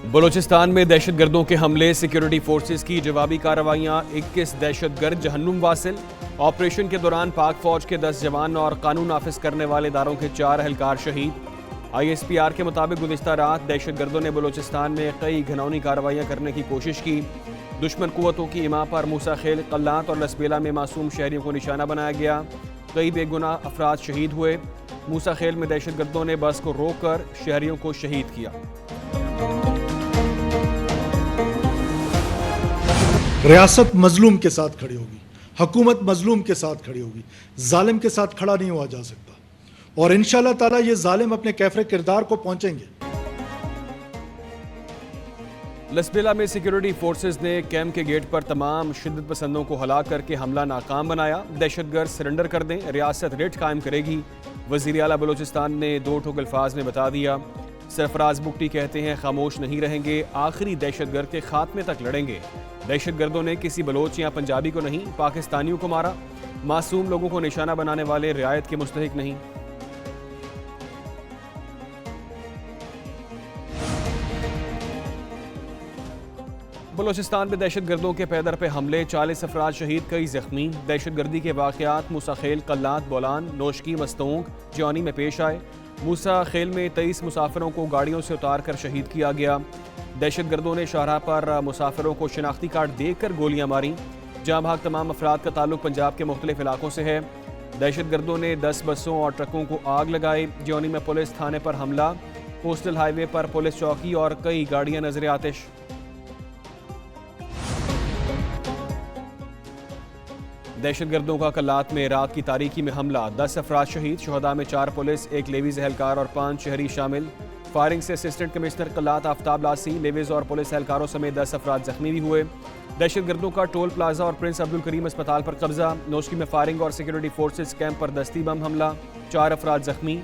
बलूचिस्तान में दहशतगर्दों के हमले, सिक्योरिटी फोर्सेस की जवाबी कार्रवाइयां, 21 दहशतगर्द जहन्नुम वासिल। ऑपरेशन के दौरान पाक फौज के 10 जवान और कानून नाफिज करने वाले इदारों के 4 एहलकार शहीद। ISPR के मुताबिक गुज़िश्ता रात दहशतगर्दों ने बलूचिस्तान में कई घिनौनी कार्रवाइयां करने की कोशिश की। दुश्मन कुव्वतों की इमा पर मूसा खेल, कल्लात और लसबेला में मासूम शहरियों को निशाना बनाया गया। कई बेगुनाह अफराद शहीद हुए। मूसा खेल में दहशतगर्दों ने बस को रोककर शहरियों को शहीद किया। रियासत मजलूम के साथ खड़ी होगी, हुकूमत मजलूम के साथ खड़ी होगी, जालिम के साथ खड़ा नहीं हुआ जा सकता और इंशाअल्लाह ताला ये जालिम अपने कैफरे किरदार को पहुंचेंगे। लसबेला में सिक्योरिटी फोर्सेस ने कैंप के गेट पर तमाम शिद्दत पसंदों को हलाक करके हमला नाकाम बनाया। दहशतगर्द सरेंडर कर दें, रियासत रिट कायम करेगी। वज़ीर आला बलूचिस्तान ने 2 ठोक अल्फाज में बता दिया। सरफराज बुगटी कहते हैं खामोश नहीं रहेंगे, आखिरी दहशतगर्द के खात्मे तक लड़ेंगे। दहशतगर्दों ने किसी बलोच या पंजाबी को नहीं, पाकिस्तानियों को मारा। मासूम लोगों को निशाना बनाने वाले रियायत के मुस्तहिक नहीं। बलूचिस्तान में दहशतगर्दों के पैदर पे हमले, 40 अफराद शहीद, कई जख्मी। दहशतगर्दी के वाक़यात मूसा खेल, कल्लात, बोलान, नोशकी, मस्तोंग, जॉनी में पेश आए। मूसा खेल में 23 मुसाफिरों को गाड़ियों से उतार कर शहीद किया गया। दहशतगर्दों ने शाहराह पर मुसाफिरों को शिनाख्ती कार्ड देकर गोलियां मारी। जहां भाग तमाम अफराद का ताल्लुक पंजाब के मुख्तलिफ इलाकों से है। दहशतगर्दों ने 10 बसों और ट्रकों को आग लगाई। जॉनी में पुलिस थाने पर हमला, कोस्टल हाईवे पर पुलिस चौकी और कई गाड़ियां नजर आतिश। दहशतगर्दों का कल्लात में रात की तारीकी में हमला, 10 अफराद शहीद। शुहदा में 4 पुलिस, 1 लेवीज एहलकार और 5 शहरी शामिल। फायरिंग से असिस्टेंट कमिश्नर कल्लात आफ्ताब लासी, लेवीज और पुलिस एहलकारों समेत 10 अफराद जख्मी भी हुए। दहशतगर्दों का टोल प्लाजा और प्रिंस अब्दुल करीम अस्पताल पर कब्जा। नोशकी में फायरिंग और सिक्योरिटी फोर्सेस कैंप पर दस्ती बम हमला, 4 अफराद जख्मी।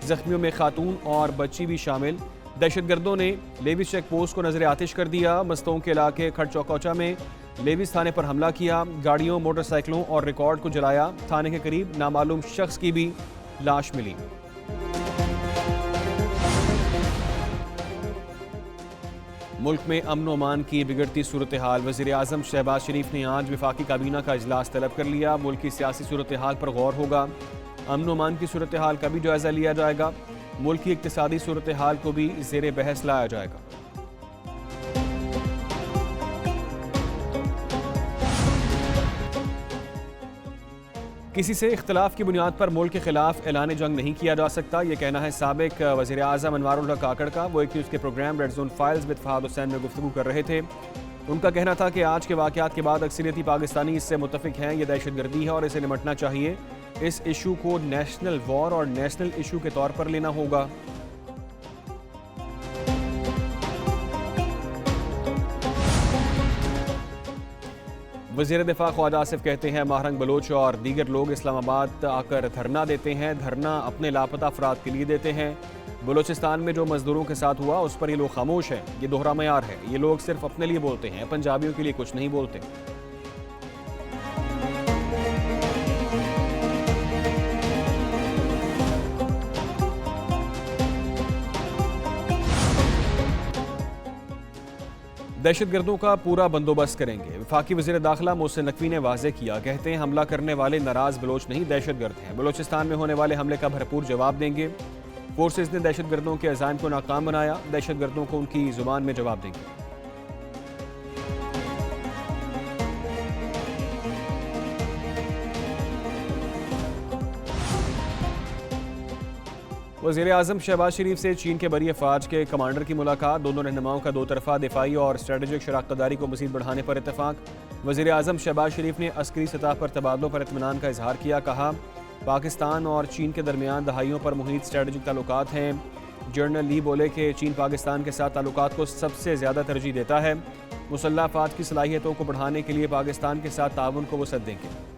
जख्मियों में खातून और बच्ची भी शामिल। दहशतगर्दों ने लेवीज चेक पोस्ट को नजर आतिश कर दिया। मस्तों के इलाके खड़चौकोचा में लेवीज थाने पर हमला किया। गाड़ियों, मोटरसाइकिलों और रिकॉर्ड को जलाया। थाने के करीब नामालूम शख्स की भी लाश मिली। मुल्क में अमन अमान की बिगड़ती सूरत हाल, वज़ीर आज़म शहबाज शरीफ ने आज वफाकी काबीना का इजलास तलब कर लिया। मुल्क की सियासी सूरत हाल पर गौर होगा। अमन अमान की सूरत हाल का भी जायजा लिया जाएगा। मुल्क की इक्तिसादी सूरत हाल को भी ज़ेरे बहस लाया जाएगा। किसी से इख्तलाफ की बुनियाद पर मुल्क के खिलाफ ऐलान जंग नहीं किया जा सकता, यह कहना है साबिक वज़ीर आज़म अनवारुल हक काकड़ का। वो एक न्यूज़ के program red zone files with Fahad Hussain में गुफ्तगू कर रहे थे। उनका कहना था कि आज के वाक़यात के बाद अक्सरियती पाकिस्तानी इससे मुत्तफ़िक हैं, यह दहशतगर्दी है और इसे निमटना चाहिए। इस इशू को नेशनल वॉर और नेशनल इशू के तौर पर लेना होगा। वज़ीर दिफा ख्वाजा आसिफ कहते हैं महारंग बलोच और दीगर लोग इस्लामाबाद आकर धरना देते हैं। धरना अपने लापता अफराद के लिए देते हैं। बलूचिस्तान में जो मजदूरों के साथ हुआ उस पर ये लोग खामोश हैं। ये दोहरा मयार है। ये लोग सिर्फ अपने लिए बोलते हैं, पंजाबियों के लिए कुछ नहीं बोलते। दहशतगर्दों का पूरा बंदोबस्त करेंगे। वफाकी वज़ीर दाखिला मोहसिन नकवी ने वाज़ेह किया। कहते हैं हमला करने वाले नाराज बलोच नहीं, दहशतगर्द हैं। बलूचिस्तान में होने वाले हमले का भरपूर जवाब देंगे। फोर्सेस ने दहशतगर्दों के अज़ाइम को नाकाम बनाया। दहशतगर्दों को उनकी जुबान में जवाब देंगे। वज़ीर आज़म शहबाज शरीफ से चीन के बरी अफवाज के कमांडर की मुलाकात। दोनों रहनुमाओं का 2 तरफ़ा दिफाई और स्ट्रेटजिक शराकतदारी को मज़ीद बढ़ाने पर इत्तफाक। वज़ीर आज़म शहबाज शरीफ ने अस्करी सतह पर तबादलों पर इत्मीनान का इजहार किया। कहा पाकिस्तान और चीन के दरमियान दहाइयों पर मुहित स्ट्रेटजिक ताल्लुकात हैं। जनरल ली बोले कि चीन पाकिस्तान के साथ ताल्लुकात को सबसे ज़्यादा तरजीह देता है। मुसल्लह अफवाज की सलाहियतों को बढ़ाने के लिए पाकिस्तान के साथ ताउन को वसअत देंगे।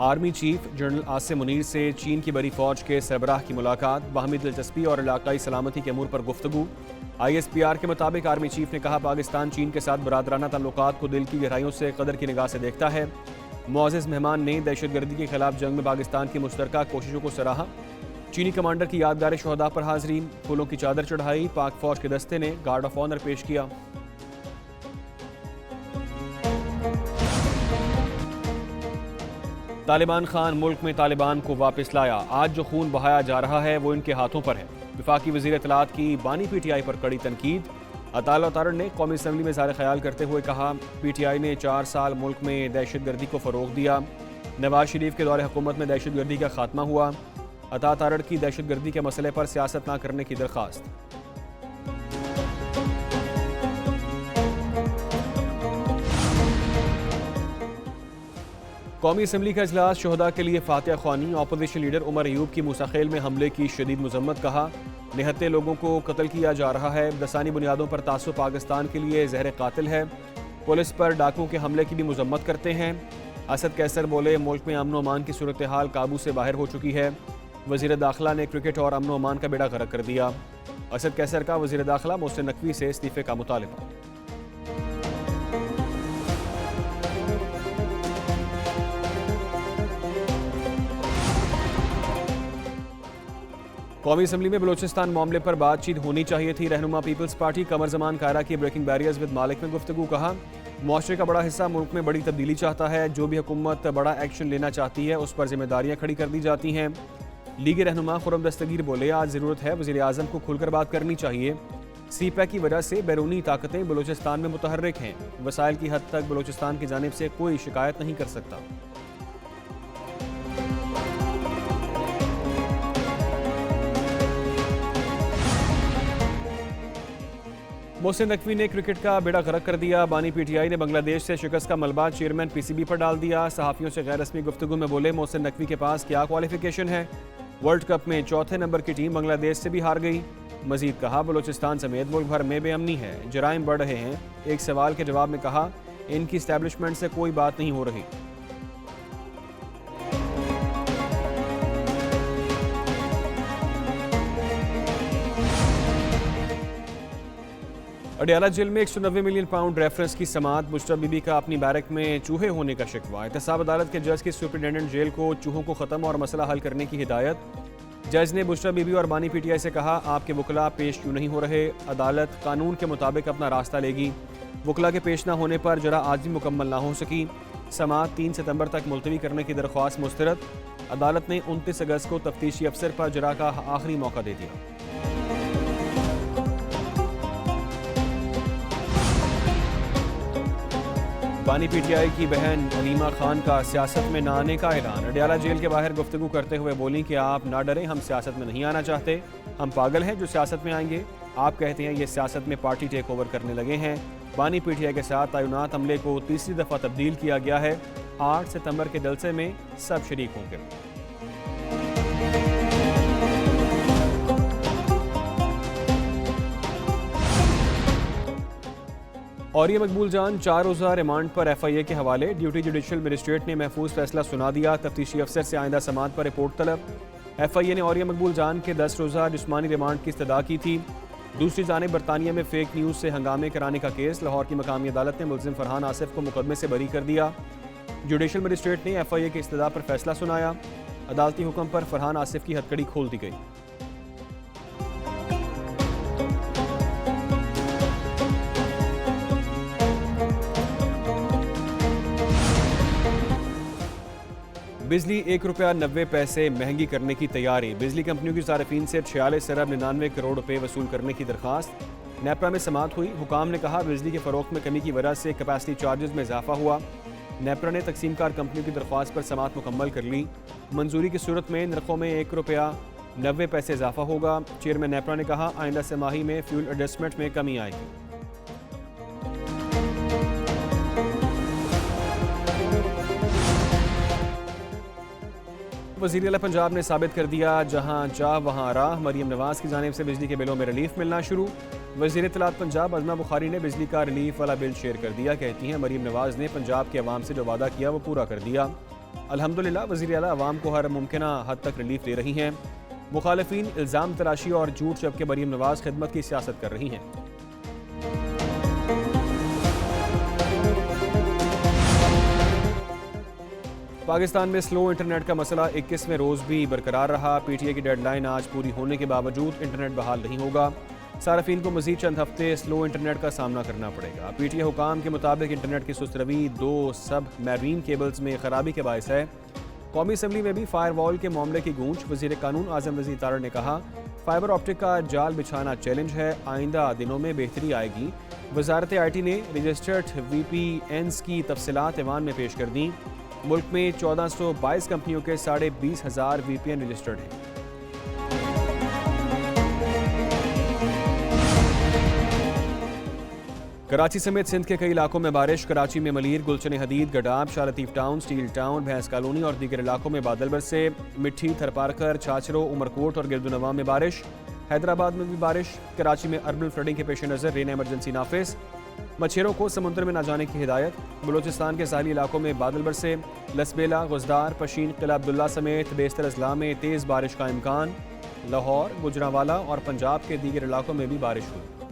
Army chief general Asim Munir से चीन की बड़ी फौज के सरबराह की मुलाकात, बाहमी दिलचस्पी और इलाकाई सलामती के अमूर पर गुफ्तगू। ISPR के मुताबिक आर्मी चीफ ने कहा, पाकिस्तान चीन के साथ बरादराना ताल्लुकात को दिल की गहराइयों से कदर की निगाह से देखता है। मुअज़्ज़ज़ मेहमान ने दहशतगर्दी के खिलाफ जंग में पाकिस्तान की मुश्तरका कोशिशों को सराहा। चीनी कमांडर की यादगार शोहदा पर हाज़रीन, फूलों की चादर चढ़ाई। पाक फौज के दस्ते ने गार्ड ऑफ ऑनर पेश किया। तालिबान खान मुल्क में तालिबान को वापस लाया। आज जो खून बहाया जा रहा है वो इनके हाथों पर है। वफाकी वज़ीर इत्तलात की बानी PTI पर कड़ी तनकीद। अताला तारड़ ने कौमी असम्बली में ज़ाहिर ख्याल करते हुए कहा, PTI ने 4 साल मुल्क में दहशतगर्दी को फ़रोग़ दिया। नवाज शरीफ के दौरे हुकूमत में दहशतगर्दी का खात्मा हुआ। अता तारड़ की दहशतगर्दी के मसले पर सियासत न करने की दरख्वास्त। कौमी असम्बली का इजलास, शोहदा के लिए फातिहा ख्वानी। अपोजिशन लीडर उमर अयूब की मूसाखेल में हमले की शदीद मजम्मत। कहा, निहत्ते लोगों को कत्ल किया जा रहा है। दसानी बुनियादों पर तासुब पाकिस्तान के लिए जहर कातिल है। पुलिस पर डाकुओं के हमले की भी मजम्मत करते हैं। असद कैसर बोले, मुल्क में अमन अमान की सूरत हाल काबू से बाहर हो चुकी है। वज़ीर दाखिला ने क्रिकेट और अमन अमान का बेड़ा गर्क कर दिया। असद कैसर का वज़ीर दाखिला मोहसिन नकवी से इस्तीफे का मुतालबा। कौमी असम्बली में बलोचिस्तान मामले पर बातचीत होनी चाहिए थी। रहनुमा पीपल्स पार्टी कमर जमान कायरा की ब्रेकिंग बैरियर्स विद मालिक में गुफ्तगू। कहा, मुआशरे का बड़ा हिस्सा मुल्क में बड़ी तब्दीली चाहता है। जो भी हुकूमत बड़ा एक्शन लेना चाहती है उस पर जिम्मेदारियां खड़ी कर दी जाती हैं। लीगी रहनुमा खुरम दस्तगीर बोले, आज ज़रूरत है वज़ीर आज़म को खुलकर बात करनी चाहिए। CPEC की वजह से बैरूनी ताकतें बलोचिस्तान में मुतहर्रिक हैं। वसाइल की हद तक बलोचिस्तान की जानिब से कोई शिकायत नहीं कर सकता। मोहसिन नकवी ने क्रिकेट का बेड़ा गर्क कर दिया। बानी PTI ने बांग्लादेश से शिकस्त का मलबा चेयरमैन PCB पर डाल दिया। सहाफ़ियों से गैर रस्मी गुफ्तगू में बोले, मोहसिन नकवी के पास क्या क्वालिफिकेशन है। वर्ल्ड कप में चौथे नंबर की टीम बांग्लादेश से भी हार गई। मजीद कहा, बलोचिस्तान समेत मुल्क भर में बेअमनी है, जराइम बढ़ रहे हैं। एक सवाल के जवाब में कहा, इनकी इस्टेब्लिशमेंट से कोई बात नहीं हो रही। अडियाला जेल में 190 मिलियन पाउंड रेफरेंस की समात। मुशर्रफ बीबी का अपनी बैरक में चूहे होने का शिकवा। एहतसाब अदालत के जज की सुपरिटेंडेंट जेल को चूहों को ख़त्म और मसला हल करने की हिदायत। जज ने मुशर्रफ बीबी और बानी PTI से कहा, आपके वकला पेश क्यों नहीं हो रहे। अदालत कानून के मुताबिक अपना रास्ता लेगी। वकला के पेश न होने पर जरा आज भी मुकम्मल ना हो सकी। समात 3 सितंबर तक मुलतवी करने की दरख्वास्त मुस्तरद। अदालत ने 29 अगस्त को तफ्तीशी अफसर पर जरा का आखिरी मौका दे दिया। बानी PTI की बहन अलीमा खान का सियासत में न आने का ऐलान। अडियाला जेल के बाहर गुफ्तगू करते हुए बोली कि आप ना डरें, हम सियासत में नहीं आना चाहते। हम पागल हैं जो सियासत में आएंगे। आप कहते हैं ये सियासत में पार्टी टेक ओवर करने लगे हैं। बानी PTI के साथ तैनात अमले को तीसरी दफ़ा तब्दील किया गया है। 8 सितंबर के जलसे में सब शरीक होंगे। और ये मकबूल जान 4 रोज़ा रिमांड पर FIA के हवाले। ड्यूटी जुडिशल मजिस्ट्रेट ने महफूज फैसला सुना दिया। तफ्तीशी अफसर से आइंदा समात पर रिपोर्ट तलब। FIA ने और ये मकबूल जान के 10 रोज़ा जिस्मानी रिमांड की इस्तदा की थी। दूसरी जानिब बरतानिया में फेक न्यूज़ से हंगामे कराने का केस। लाहौर की मकामी अदालत ने मुलजिम फरहान आसिफ को मुकदमे से बरी कर दिया। जुडिशल मजिस्ट्रेट ने FIA की इस्तदा पर फैसला सुनाया। अदालती हुक्म पर फरहान आसिफ की हथकड़ी खोल दी गई। बिजली ₹1.90 महंगी करने की तैयारी। बिजली कंपनियों की सार्फिन से 46 अरब 99 करोड़ रुपए वसूल करने की दरख्वास्त। नेपरा में समात हुई। हुकाम ने कहा, बिजली के फ़रोख्त में कमी की वजह से कैपेसिटी चार्जेस में इजाफा हुआ। नेपरा ने तकसीमकार कंपनियों की दरख्वास्त पर समात मुकम्मल कर ली। मंजूरी की सूरत में नरखों में ₹1.90 इजाफा होगा। चेयरमैन नेपरा ने कहा, आइंदा सेमाही में फ्यूल एडजस्टमेंट में कमी आएगी। वज़ीर आला पंजाब ने साबित कर दिया, जहां चाह वहां राह। मरीम नवाज की जानिब से बिजली के बिलों में रिलीफ मिलना शुरू। वज़ीर इत्तलात पंजाब अज़मा बुखारी ने बिजली का रिलीफ वाला बिल शेयर कर दिया। कहती हैं, मरीम नवाज ने पंजाब के अवाम से जो वादा किया वो पूरा कर दिया। अल्हम्दुलिल्लाह वज़ीर आला अवाम को हर मुमकिन हद तक रिलीफ दे रही हैं। मुखालिफिन इल्ज़ाम तराशी और झूठ जबकि मरीम नवाज खिदमत की सियासत कर रही हैं। पाकिस्तान में स्लो इंटरनेट का मसला 21वें रोज़ भी बरकरार रहा। PTI की डेडलाइन आज पूरी होने के बावजूद इंटरनेट बहाल नहीं होगा। सार्फिन को मज़ीद चंद हफ्ते स्लो इंटरनेट का सामना करना पड़ेगा। PTI हुकाम के मुताबिक इंटरनेट की सुस्त रवी 2 सब मैरीन केबल्स में खराबी के बायस है। कौमी असम्बली में भी फायर वॉल के मामले की गूंज। वज़ीर कानून आज़म रज़ी तारड़ ने कहा, फाइबर ऑप्टिक का जाल बिछाना चैलेंज है, आइंदा दिनों में बेहतरी आएगी। वजारत IT ने रजिस्टर्ड VPNs की तफसीलात ऐवान में पेश कर दी। मुल्क में 1422 कंपनियों के 20,500 VPN रजिस्टर्ड हैं। कराची समेत सिंध के कई इलाकों में बारिश। कराची में मलीर, गुलशन हदीद, गडाब, शालतीफ टाउन, स्टील टाउन, भैंस कॉलोनी और दीगर इलाकों में बादल बरसे। मिट्टी, थरपारकर, छाछरो, उमरकोट और गिरदुनवा में बारिश। हैदराबाद में भी बारिश। कराची में अर्बन फ्लडिंग के पेश नज़र रेन एमरजेंसी नाफिज। मच्छरों को समुद्र में न जाने की हिदायत। बलूचिस्तान के साहली इलाकों में बादल बरसे। लसबेला, गुजदार, पशीन, किला अब्दुल्ला समेत बेशतर अजला में तेज़ बारिश का इम्कान। लाहौर, गुजरांवाला और पंजाब के दीगर इलाकों में भी बारिश हुई।